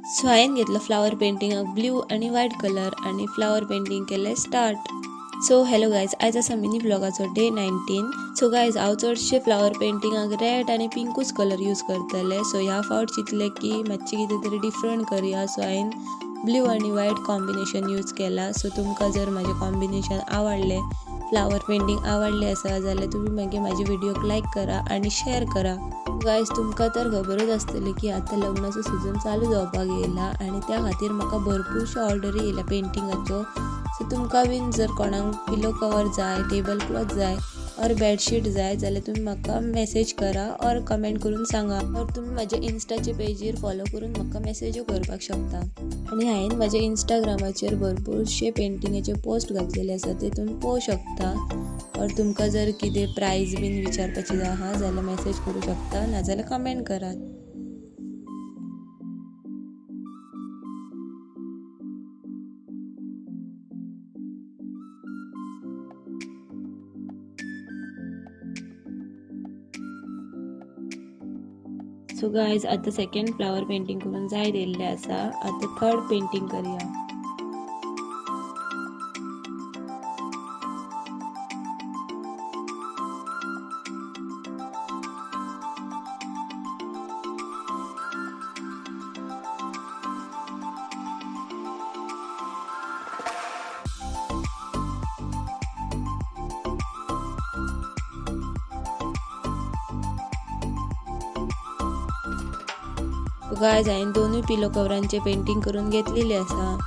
So हांवें घेतलं flower पेंटिंगाक blue आणि व्हाईट कलर आणि फ्लावर पेंटिंग केलें स्टार्ट. सो हॅलो गायज, आयज आसा मिनी ब्लॉगाचो डे 19. सो गायज हांव चडशे फ्लावर पेंटिंगाक रेड आणि पिंकूच कलर यूज करतले. सो ह्या फावट चिंतलें की मातशें कितें तरी डिफरंट करुया. सो हांवें ब्ल्यू आणि व्हाईट कॉम्बिनेशन यूज केला. सो तुमकां जर म्हाजें कॉम्बिनेशन आवडलें, फ्लावर पेंटिंग आवडलें आसा जाल्यार तुमी मागीर म्हाजे व्हिडिओक लायक करा आणि शेअर करा. गायज तुमकां तर खबरच आसतली की आतां लग्नाचो सिजन चालू जावपाक येयला आणि त्या खातीर म्हाका भरपूरशो ऑर्डरी येयल्या पेंटिंगाच्यो. सो तुमकां बीन जर कोणाक पिलो कवर जाय, टेबल क्लॉथ जाय और बेडशीट जाय जाल्यार तुमी म्हाका मेसेज करा और कमेंट करून सांगा. और तुमी म्हाजे इन्स्टाचे पेजीर फॉलो करून म्हाका मेसेजूय करपाक शकता. आणि हांवें म्हाज्या इंस्टाग्रामाचेर भरपूरशे पेंटिंगाचे पोस्ट घातलेले आसा, ते तुमी पळोवंक शकता. और तुमकां जर कितें प्रायज बीन विचारपाची आहा जाल्यार मेसेज करूं शकता, नाजाल्यार कमेंट करात. सो गायज आतां सेकंड फ्लावर पेंटिंग करून जाय येयल्लें आसा. आतां थर्ड पेंटिंग करूया. गायज हांवें दोनूय पिलो कवरांचे पेंटिंग करून घेतलेली आसा.